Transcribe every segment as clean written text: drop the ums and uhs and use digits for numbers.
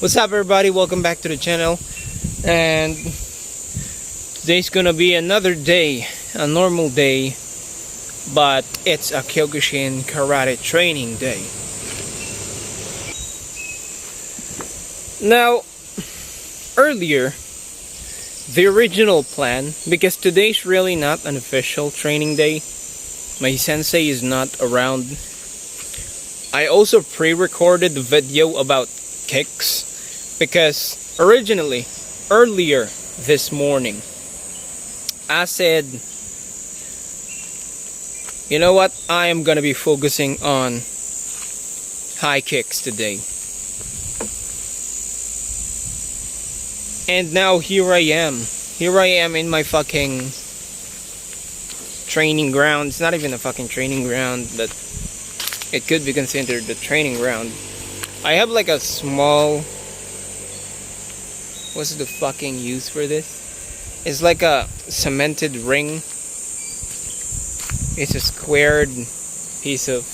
What's up, everybody? Welcome back to the channel. And today's gonna be another day, a normal day, but it's a Kyokushin karate training day. Now, earlier, the original plan, because today's really not an official training day, my sensei is not around. I also pre-recorded the video about kicks because originally, earlier this morning, I said, you know what, I am gonna be focusing on high kicks today. And now here I am in my fucking training ground. It's not even a fucking training ground, but it could be considered the training ground. I have like a small, what's the fucking use for this? It's like a cemented ring. It's a squared piece of,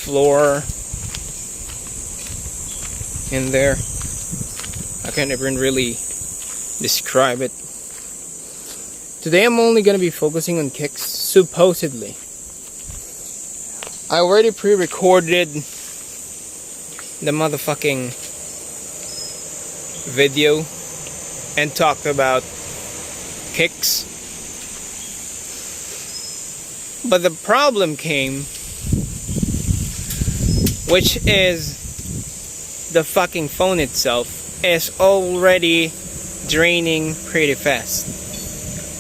floor in there. I can't even really describe it. Today I'm only gonna be focusing on kicks, supposedly. I already pre-recorded the motherfucking video and talked about kicks. But the problem came, which is the fucking phone itself is already draining pretty fast.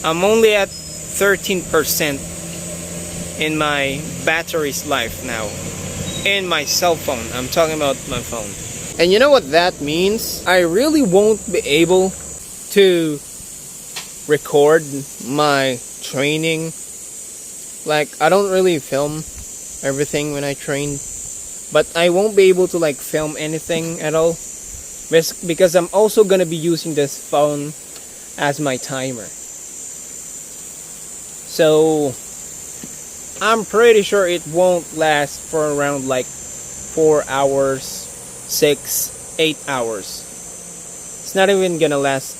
I'm only at 13% in my battery's life now. In my cell phone. I'm talking about my phone. And you know what that means? I really won't be able to record my training. Like, I don't really film everything when I train. But I won't be able to film anything at all. Because I'm also gonna be using this phone as my timer. So I'm pretty sure it won't last for around 4 hours, 6, 8 hours. It's not even gonna last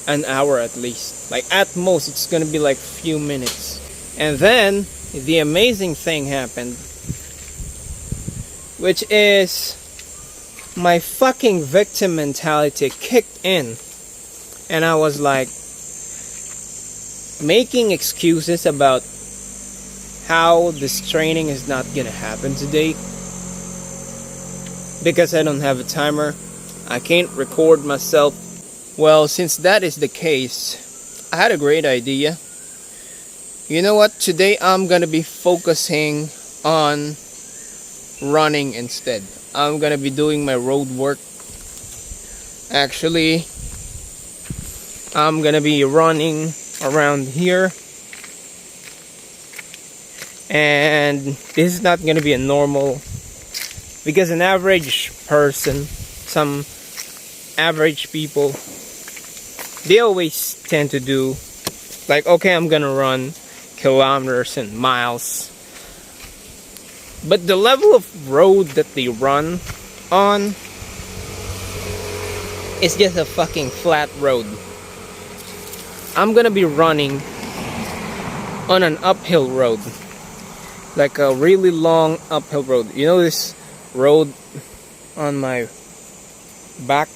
an hour at least. At most it's gonna be a few minutes. And then the amazing thing happened, which is my fucking victim mentality kicked in. And I was making excuses about how this training is not gonna happen today because I don't have a timer. I can't record myself. Well, since that is the case, I had a great idea. You know what? Today I'm gonna be focusing on running instead. I'm gonna be doing my road work. Actually, I'm gonna be running around here. And this is not going to be a normal, because an average person, some average people, they always tend to do okay, I'm going to run kilometers and miles. But the level of road that they run on is just a fucking flat road. I'm going to be running on an uphill road. Like a really long uphill road. You know this road on my back?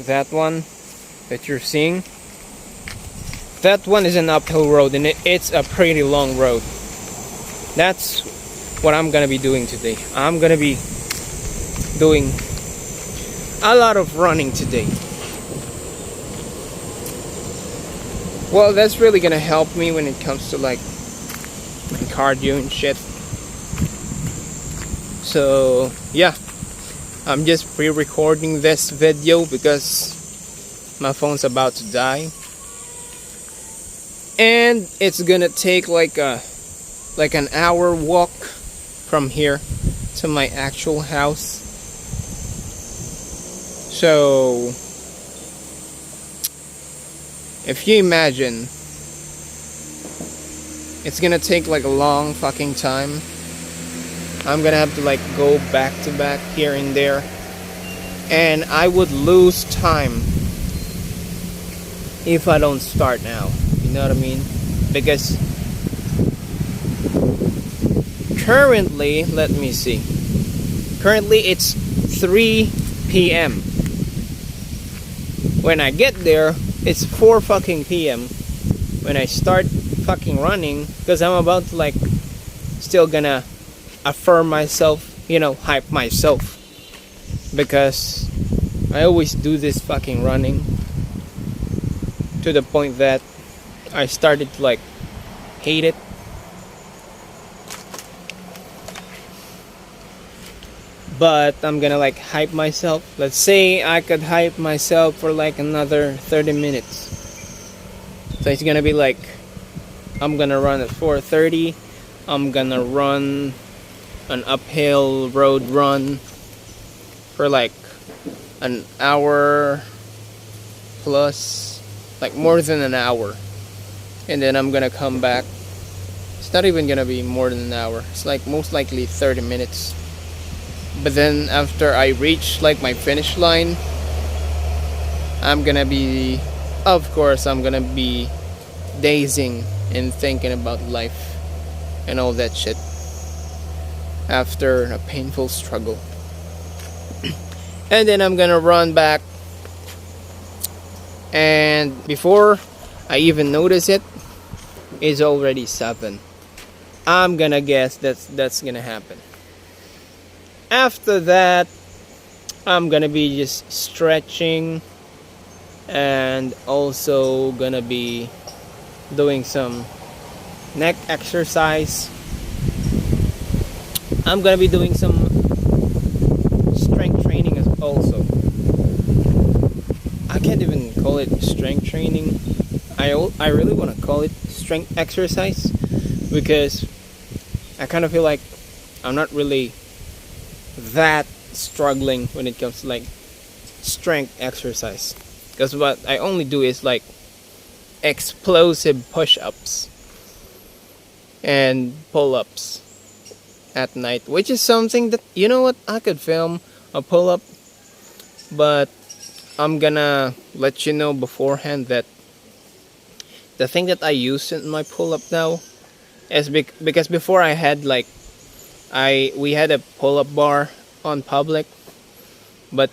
That one that you're seeing? That one is an uphill road, and it's a pretty long road. That's what I'm gonna be doing today. I'm gonna be doing a lot of running today. Well, that's really gonna help me when it comes to cardio and shit. So yeah, I'm just pre-recording this video because my phone's about to die, and it's gonna take an hour walk from here to my actual house. So if you imagine, it's gonna take a long fucking time I'm gonna have to like go back to back here and there, and I would lose time if I don't start now. You know what I mean? Because currently, let me see. Currently it's 3 p.m. When I get there, it's 4 fucking p.m. When I start fucking running, because I'm about to like still gonna affirm myself, hype myself, because I always do this fucking running to the point that I started to like hate it. But I'm gonna like hype myself. Let's say I could hype myself for like another 30 minutes. So it's gonna be like, I'm gonna run at 4:30. I'm gonna run an uphill road run for like an hour plus, like more than an hour. And then I'm gonna come back. It's not even gonna be more than an hour. It's like most likely 30 minutes. But then after I reach like my finish line, I'm gonna be dazing and thinking about life and all that shit after a painful struggle. And then I'm gonna run back, and before I even notice it, it's already 7. I'm gonna guess that's gonna happen. After that, I'm gonna be just stretching and also gonna be doing some neck exercise. I'm gonna be doing some strength training also. I can't even call it strength training. I really want to call it strength exercise, because I kind of feel like I'm not really that struggling when it comes to like strength exercise, because what I only do is like explosive push-ups and pull-ups at night, which is something that, you know what, I could film a pull-up, but I'm gonna let you know beforehand that the thing that I use in my pull-up now is because before I had like we had a pull-up bar on public, but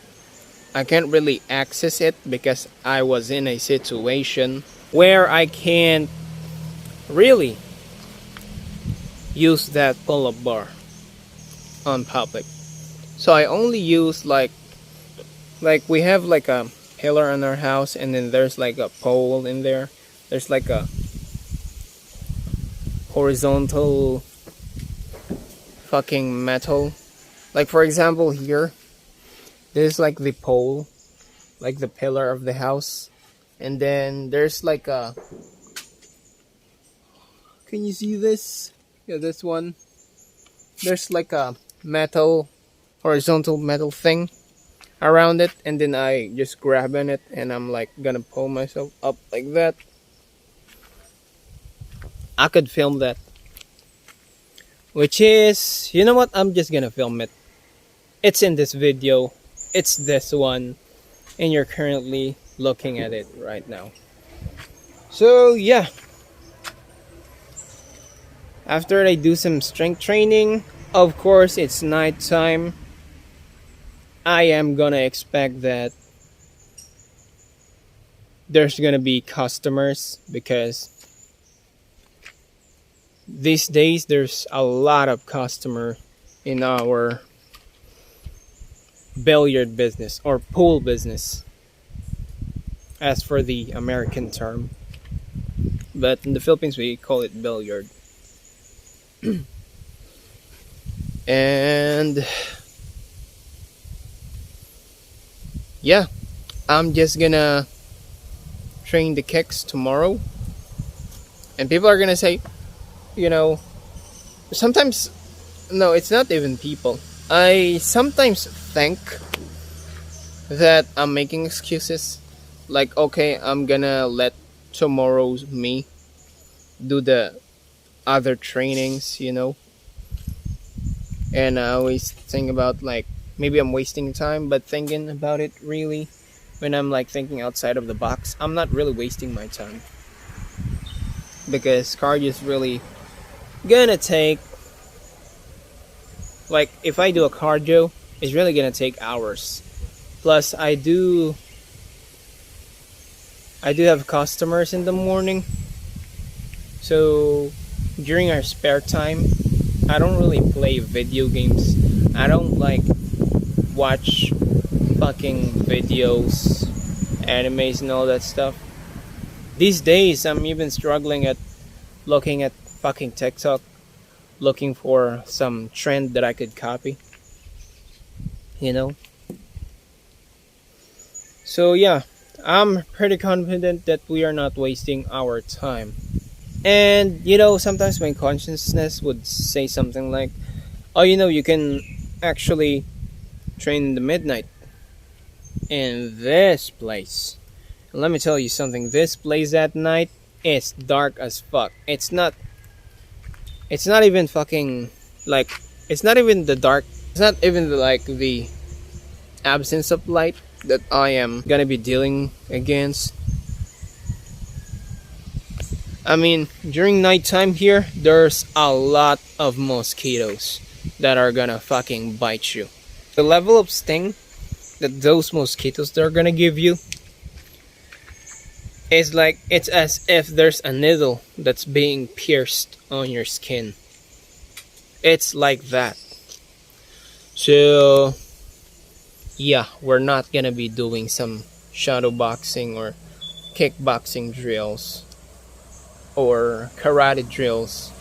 I can't really access it because I was in a situation where I can't really use that pull-up bar on public. So I only use like we have like a pillar in our house, and then there's like a pole in there. There's like a horizontal fucking metal. Like for example here, there's like the pole, like the pillar of the house, and then there's like a, can you see this? Yeah, this one. There's like a horizontal metal thing around it, and then I just grab on it and I'm like gonna pull myself up like that. I could film that. Which is, you know what, I'm just gonna film it. It's in this video. It's this one. And you're currently looking at it right now. So yeah. After I do some strength training, of course it's nighttime. I am gonna expect that there's gonna be customers, because these days there's a lot of customer in our billiard business or pool business, as for the American term, but in the Philippines we call it billiard. And yeah, I'm just gonna train the kicks tomorrow, and people are gonna say, sometimes, no, it's not even people. I sometimes think that I'm making excuses. Like, okay, I'm gonna let tomorrow's me do the other trainings, And I always think about like maybe I'm wasting time, but thinking about it really, when I'm like thinking outside of the box, I'm not really wasting my time because cardio is really gonna take, like if I do a cardio, it's really gonna take hours. Plus, I do have customers in the morning, so during our spare time, I don't really play video games. I don't like watch fucking videos, animes, and all that stuff. These days, I'm even struggling at looking at fucking TikTok, looking for some trend that I could copy, you know? So, yeah, I'm pretty confident that we are not wasting our time. And, sometimes my consciousness would say something like, oh, you can actually train in the midnight in this place. And let me tell you something, this place at night is dark as fuck. It's not even fucking like, it's not even the dark, it's not even like the absence of light that I am gonna be dealing against. I mean, during nighttime here, there's a lot of mosquitoes that are gonna fucking bite you. The level of sting that those mosquitoes they're gonna give you is like, it's as if there's a needle that's being pierced on your skin. It's like that. So, yeah, we're not gonna be doing some shadow boxing or kickboxing drills or karate drills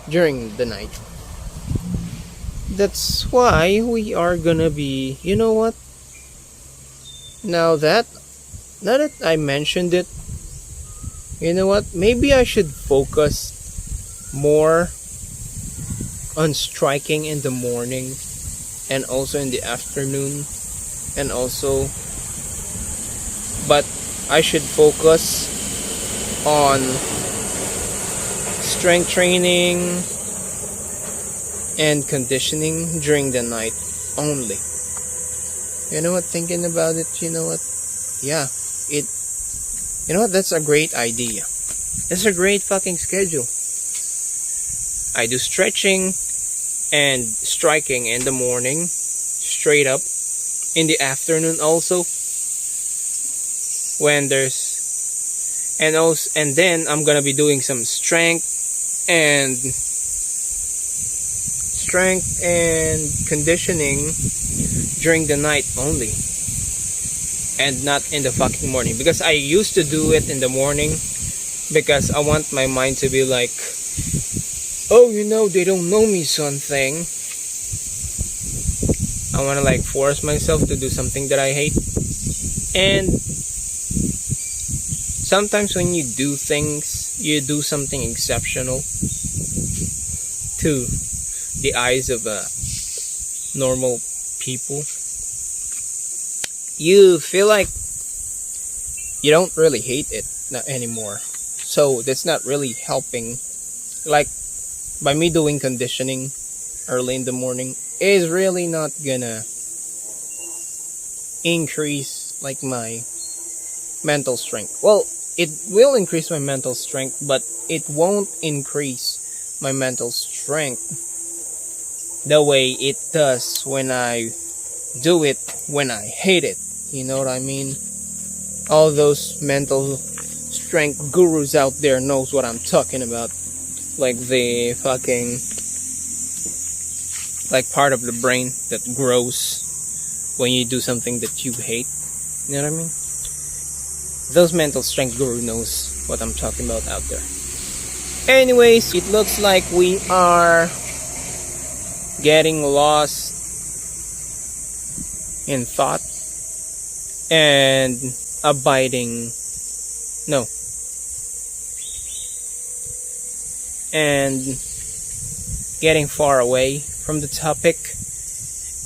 during the night. That's why we are gonna be, you know what? Now that I mentioned it, you know what? Maybe I should focus more on striking in the morning and also in the afternoon, and also, but I should focus on strength training and conditioning during the night only. You know what? Thinking about it, you know what? Yeah, you know what? That's a great idea. It's a great fucking schedule. I do stretching and striking in the morning, straight up. In the afternoon also, when there's, and then I'm gonna be doing some strength and conditioning during the night only, and not in the fucking morning, because I used to do it in the morning because I want my mind to be like, oh, they don't know me, something. I want to like force myself to do something that I hate. And sometimes when you do things, you do something exceptional to the eyes of normal people, you feel like you don't really hate it anymore. So that's not really helping. Like, by me doing conditioning early in the morning is really not gonna increase like my mental strength. Well, it will increase my mental strength, but it won't increase my mental strength the way it does when I do it when I hate it. You know what I mean? All those mental strength gurus out there knows what I'm talking about. Like the fucking, like part of the brain that grows when you do something that you hate. You know what I mean? Those mental strength guru knows what I'm talking about out there. Anyways, it looks like we are getting lost in thought and abiding, no, and getting far away from the topic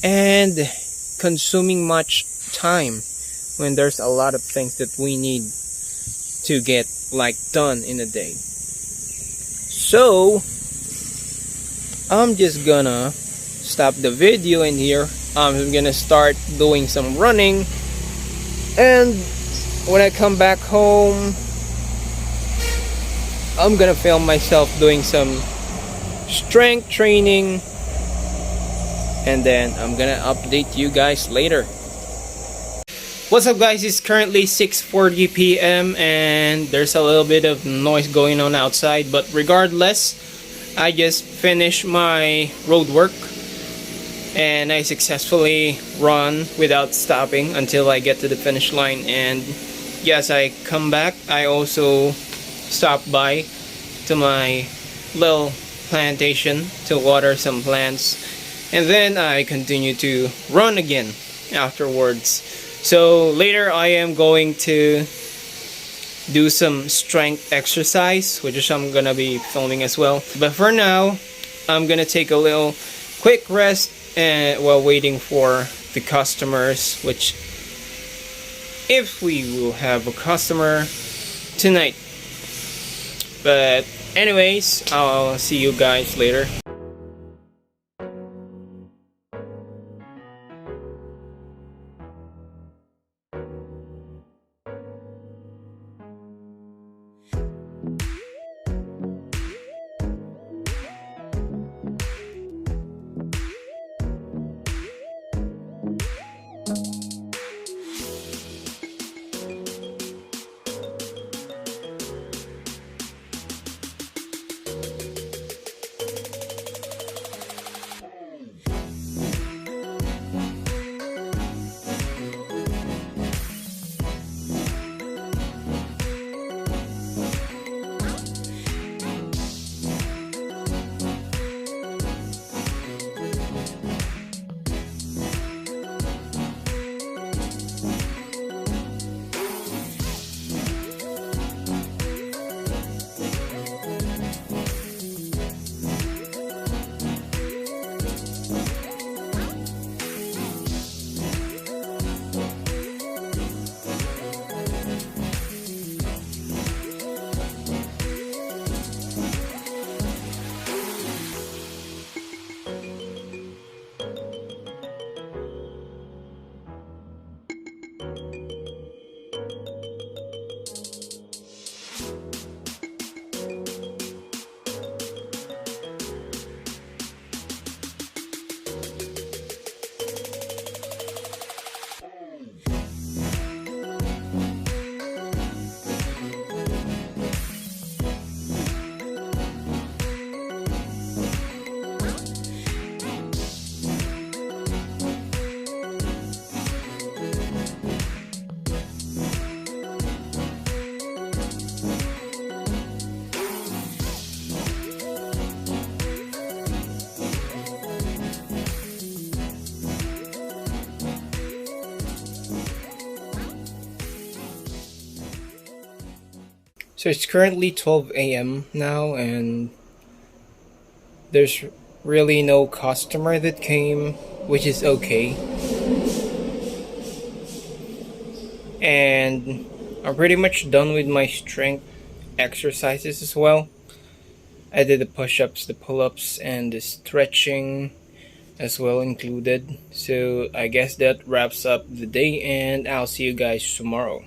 and consuming much time when there's a lot of things that we need to get like done in a day. So I'm just gonna stop the video in here. I'm gonna start doing some running, and when I come back home, I'm gonna film myself doing some strength training, and then I'm gonna update you guys later. What's up guys, it's currently 6:40 p.m. and there's a little bit of noise going on outside, but regardless, I just finished my road work and I successfully run without stopping until I get to the finish line. And yes, I come back, I also stopped by to my little plantation to water some plants, and then I continue to run again afterwards. So later I am going to do some strength exercise, which I'm gonna be filming as well. But for now, I'm gonna take a little quick rest while waiting for the customers, which if we will have a customer tonight. But anyways, I'll see you guys later. So it's currently 12 a.m. now, and there's really no customer that came, which is okay. And I'm pretty much done with my strength exercises as well. I did the push-ups, the pull-ups, and the stretching as well included. So I guess that wraps up the day, and I'll see you guys tomorrow.